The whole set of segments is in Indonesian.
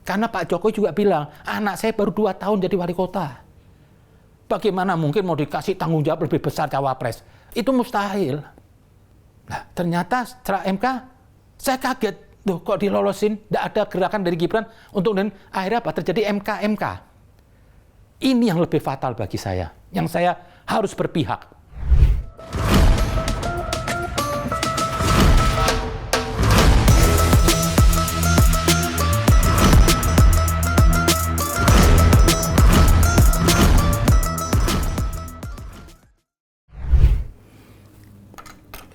Karena Pak Jokowi juga bilang, anak saya baru 2 tahun jadi wali kota. Bagaimana mungkin mau dikasih tanggung jawab lebih besar cawapres? Itu mustahil. Nah, ternyata setelah MK, saya kaget. Loh, kok dilolosin? Tidak ada gerakan dari Gibran untuk, dan akhirnya apa? Terjadi MK. Ini yang lebih fatal bagi saya. Yang saya harus berpihak.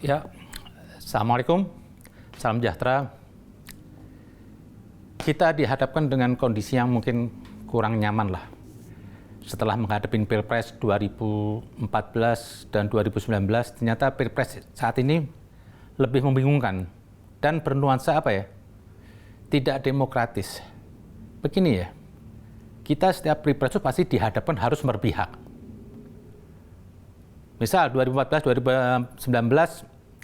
Ya, Assalamualaikum, salam sejahtera. Kita dihadapkan dengan kondisi yang mungkin kurang nyaman lah. Setelah menghadapi Pilpres 2014 dan 2019, ternyata Pilpres saat ini lebih membingungkan dan bernuansa tidak demokratis. Begini ya, kita setiap Pilpres itu pasti dihadapkan harus berpihak. Misal 2014-2019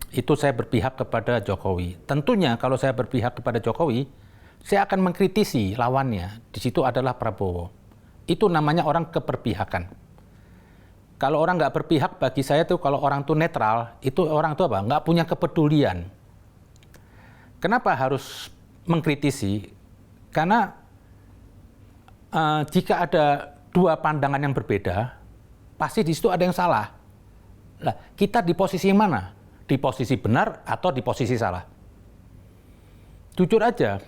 itu saya berpihak kepada Jokowi. Tentunya kalau saya berpihak kepada Jokowi, saya akan mengkritisi lawannya. Di situ adalah Prabowo. Itu namanya orang keberpihakan. Kalau orang nggak berpihak, bagi saya tuh kalau orang tuh netral, itu orang tuh nggak punya kepedulian. Kenapa harus mengkritisi? Karena jika ada dua pandangan yang berbeda, pasti di situ ada yang salah. Nah, kita di posisi yang mana? Di posisi benar atau di posisi salah? Jujur aja,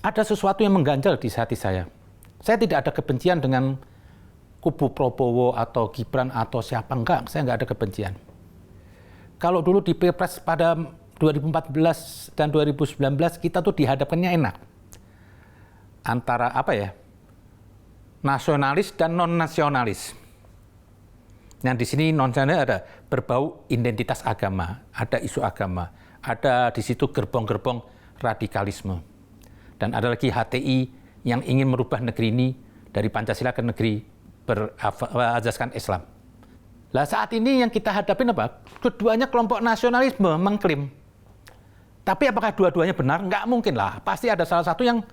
ada sesuatu yang mengganjal di hati saya. Saya tidak ada kebencian dengan kubu Prabowo atau Gibran atau siapa, enggak. Saya enggak ada kebencian. Kalau dulu di Pilpres pada 2014 dan 2019, kita tuh dihadapkannya enak. Antara nasionalis dan non-nasionalis. Nah, di sini non-nasionalis ada berbau identitas agama, ada isu agama, ada di situ gerbong-gerbong radikalisme. Dan ada lagi HTI yang ingin merubah negeri ini dari Pancasila ke negeri berasaskan Islam. Lah saat ini yang kita hadapin apa? Keduanya kelompok nasionalisme mengklaim. Tapi apakah dua-duanya benar? Nggak mungkin lah. Pasti ada salah satu yang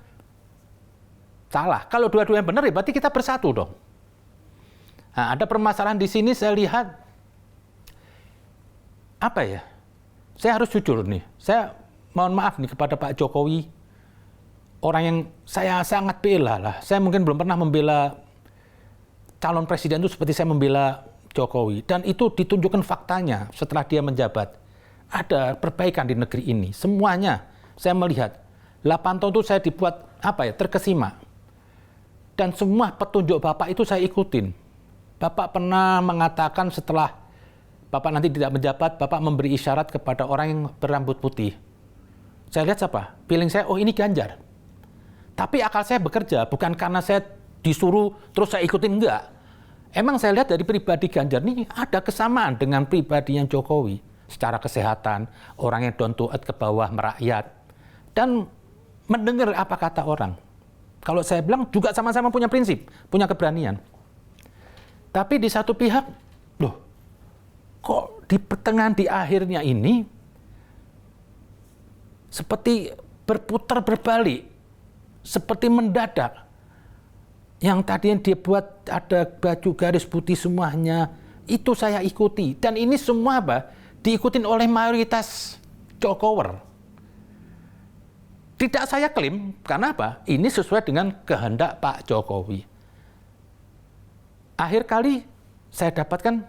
salah. Kalau dua-duanya benar, ya berarti kita bersatu dong. Nah, ada permasalahan di sini saya lihat, saya harus jujur nih, saya mohon maaf nih kepada Pak Jokowi, orang yang saya sangat bela lah. Saya mungkin belum pernah membela calon presiden itu seperti saya membela Jokowi. Dan itu ditunjukkan faktanya setelah dia menjabat. Ada perbaikan di negeri ini, semuanya saya melihat. 8 tahun itu saya dibuat terkesima. Dan semua petunjuk Bapak itu saya ikutin. Bapak pernah mengatakan setelah Bapak nanti tidak menjabat, Bapak memberi isyarat kepada orang yang berambut putih. Saya lihat siapa? Feeling saya, ini Ganjar. Tapi akal saya bekerja, bukan karena saya disuruh terus saya ikutin, enggak. Emang saya lihat dari pribadi Ganjar ini ada kesamaan dengan pribadinya Jokowi. Secara kesehatan, orang yang down to earth ke bawah, merakyat. Dan mendengar apa kata orang. Kalau saya bilang juga sama-sama punya prinsip, punya keberanian. Tapi di satu pihak, kok di pertengahan di akhirnya ini seperti berputar berbalik, seperti mendadak. Yang tadi yang dia buat ada baju garis putih semuanya, itu saya ikuti. Dan ini semua diikutin oleh mayoritas Jokower. Tidak saya klaim, karena ini sesuai dengan kehendak Pak Jokowi. Akhir kali saya dapatkan,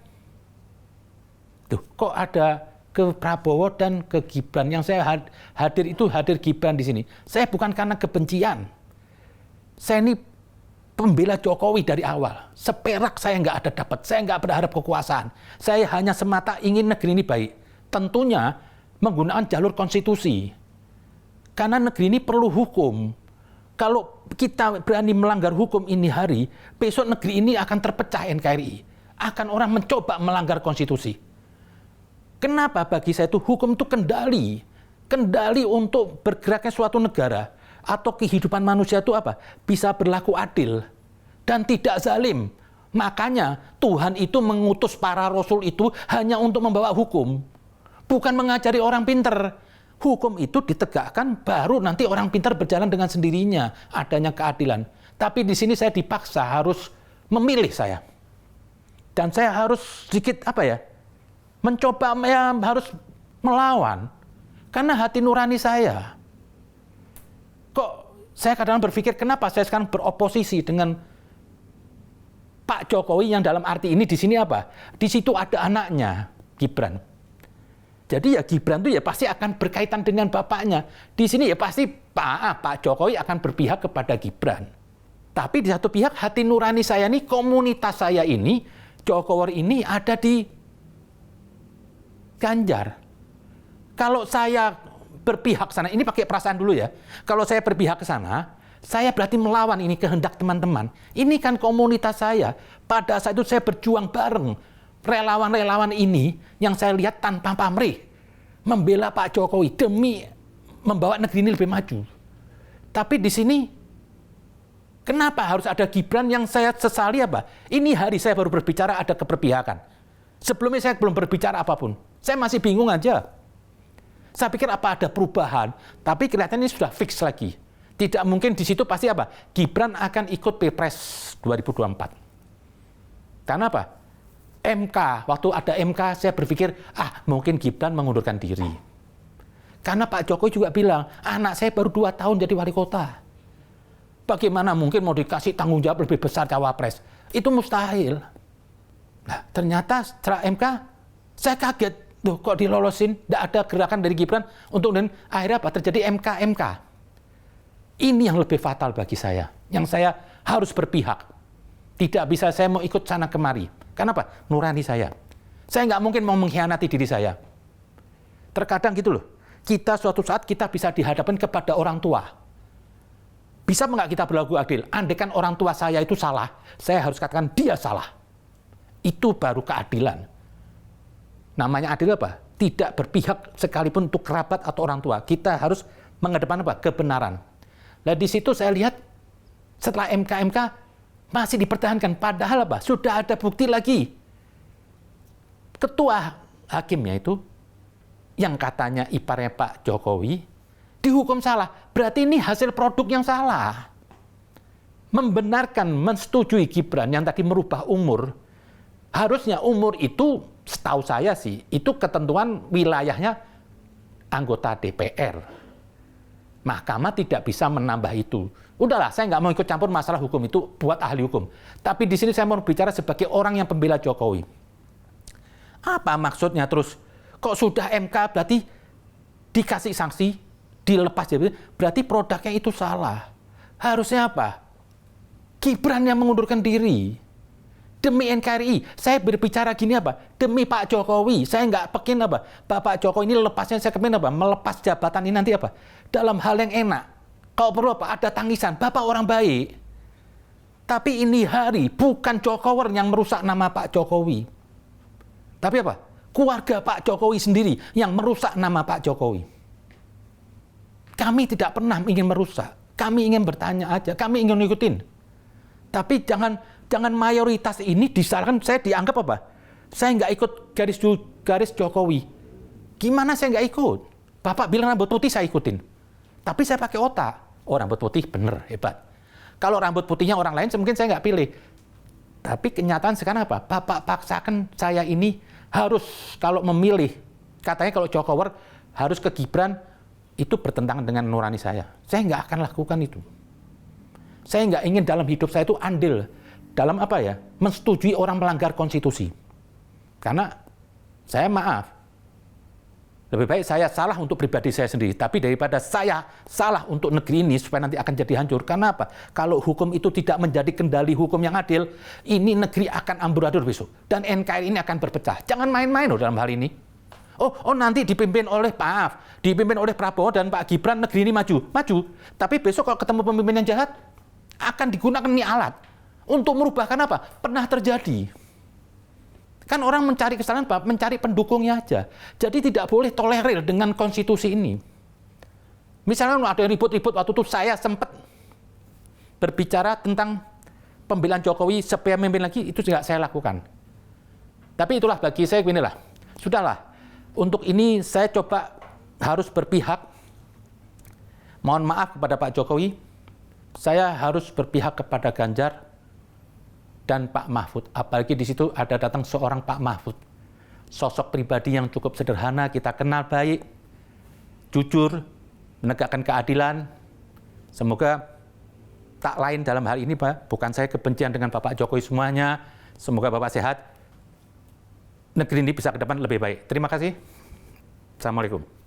kok ada ke Prabowo dan ke Gibran. Yang saya hadir Gibran di sini. Saya bukan karena kebencian. Saya ini pembela Jokowi dari awal. Seperak saya nggak ada dapat. Saya nggak berharap kekuasaan. Saya hanya semata ingin negeri ini baik. Tentunya menggunakan jalur konstitusi. Karena negeri ini perlu hukum. Kalau kita berani melanggar hukum ini hari, besok negeri ini akan terpecah NKRI. Akan orang mencoba melanggar konstitusi. Kenapa bagi saya itu hukum itu kendali. Kendali untuk bergeraknya suatu negara atau kehidupan manusia itu bisa berlaku adil dan tidak zalim. Makanya Tuhan itu mengutus para rasul itu hanya untuk membawa hukum. Bukan mengajari orang pinter. Hukum itu ditegakkan, baru nanti orang pintar berjalan dengan sendirinya, adanya keadilan. Tapi di sini saya dipaksa harus memilih saya. Dan saya harus sedikit mencoba harus melawan. Karena hati nurani saya. Kok saya kadang berpikir kenapa saya sekarang beroposisi dengan Pak Jokowi yang dalam arti ini di sini apa? Di situ ada anaknya, Gibran. Jadi ya Gibran itu ya pasti akan berkaitan dengan bapaknya. Di sini ya pasti Pak Jokowi akan berpihak kepada Gibran. Tapi di satu pihak hati nurani saya ini, komunitas saya ini, Jokowi ini ada di Ganjar. Kalau saya berpihak ke sana, ini pakai perasaan dulu ya. Kalau saya berpihak ke sana, saya berarti melawan ini kehendak teman-teman. Ini kan komunitas saya. Pada saat itu saya berjuang bareng. Relawan-relawan ini yang saya lihat tanpa pamrih membela Pak Jokowi demi membawa negeri ini lebih maju. Tapi di sini kenapa harus ada Gibran yang saya sesali apa? Ini hari saya baru berbicara ada keberpihakan. Sebelumnya saya belum berbicara apapun. Saya masih bingung aja. Saya pikir apa ada perubahan, tapi kelihatannya ini sudah fix lagi. Tidak mungkin di situ pasti apa? Gibran akan ikut Pilpres 2024. Karena apa? MK, waktu ada MK saya berpikir, mungkin Gibran mengundurkan diri. Karena Pak Jokowi juga bilang, anak saya baru 2 tahun jadi wali kota. Bagaimana mungkin mau dikasih tanggung jawab lebih besar cawapres? Itu mustahil. Nah, ternyata setelah MK, saya kaget. Loh, kok dilolosin? Tidak ada gerakan dari Gibran untuk dan akhirnya apa? Terjadi MK. Ini yang lebih fatal bagi saya. Yang saya harus berpihak. Tidak bisa saya mau ikut sana kemari. Kenapa? Nurani saya. Saya nggak mungkin mau mengkhianati diri saya. Terkadang gitu loh. Kita suatu saat kita bisa dihadapkan kepada orang tua. Bisa nggak kita berlaku adil? Andaikan orang tua saya itu salah, saya harus katakan dia salah. Itu baru keadilan. Namanya adil apa? Tidak berpihak sekalipun untuk kerabat atau orang tua. Kita harus mengedepankan apa? Kebenaran. Nah di situ saya lihat setelah MK masih dipertahankan. Padahal apa? Sudah ada bukti lagi. Ketua hakimnya itu yang katanya iparnya Pak Jokowi dihukum salah. Berarti ini hasil produk yang salah. Membenarkan, mensetujui Gibran yang tadi merubah umur. Harusnya umur itu, setahu saya sih, itu ketentuan wilayahnya anggota DPR. Mahkamah tidak bisa menambah itu. Udahlah, saya nggak mau ikut campur masalah hukum itu buat ahli hukum. Tapi di sini saya mau bicara sebagai orang yang pembela Jokowi. Apa maksudnya terus? Kok sudah MK berarti dikasih sanksi, dilepas jadi berarti produknya itu salah. Harusnya apa? Gibran yang mengundurkan diri. Demi NKRI, saya berbicara gini apa? Demi Pak Jokowi, saya nggak pekin apa? Bapak Jokowi ini lepasnya saya kepen apa? Melepas jabatan ini nanti apa? Dalam hal yang enak. Kalau perlu apa? Ada tangisan. Bapak orang baik. Tapi ini hari bukan Jokowi yang merusak nama Pak Jokowi. Tapi apa? Keluarga Pak Jokowi sendiri yang merusak nama Pak Jokowi. Kami tidak pernah ingin merusak. Kami ingin bertanya aja. Kami ingin ngikutin. Tapi jangan mayoritas ini disalahkan. Saya dianggap apa? Saya nggak ikut garis Jokowi. Gimana saya nggak ikut? Bapak bilang rambut putih saya ikutin. Tapi saya pakai otak. Oh, rambut putih bener, hebat. Kalau rambut putihnya orang lain, mungkin saya nggak pilih. Tapi kenyataan sekarang apa? Bapak paksakan saya ini harus kalau memilih. Katanya kalau Jokowi harus ke Gibran, itu bertentangan dengan nurani saya. Saya nggak akan lakukan itu. Saya nggak ingin dalam hidup saya itu andil. Dalam apa ya? Mensetujui orang melanggar konstitusi. Karena saya maaf. Lebih baik saya salah untuk pribadi saya sendiri. Tapi daripada saya salah untuk negeri ini supaya nanti akan jadi hancur. Karena apa? Kalau hukum itu tidak menjadi kendali hukum yang adil, ini negeri akan amburadul besok. Dan NKRI ini akan berpecah. Jangan main-main loh dalam hal ini. Oh nanti dipimpin oleh dipimpin oleh Prabowo dan Pak Gibran, negeri ini maju. Tapi besok kalau ketemu pemimpin yang jahat, akan digunakan ini alat. Untuk merubah, kenapa? Pernah terjadi. Kan orang mencari kesalahan, mencari pendukungnya aja. Jadi tidak boleh tolerir dengan konstitusi ini. Misalnya ada ribut-ribut waktu itu saya sempat berbicara tentang pembelaan Jokowi supaya memimpin lagi, itu tidak saya lakukan. Tapi itulah bagi saya beginilah. Sudahlah, untuk ini saya coba harus berpihak. Mohon maaf kepada Pak Jokowi, saya harus berpihak kepada Ganjar dan Pak Mahfud. Apalagi di situ ada datang seorang Pak Mahfud. Sosok pribadi yang cukup sederhana, kita kenal baik, jujur, menegakkan keadilan. Semoga tak lain dalam hal ini, Pak, bukan saya kebencian dengan Bapak Jokowi semuanya. Semoga Bapak sehat. Negeri ini bisa ke depan lebih baik. Terima kasih. Assalamualaikum.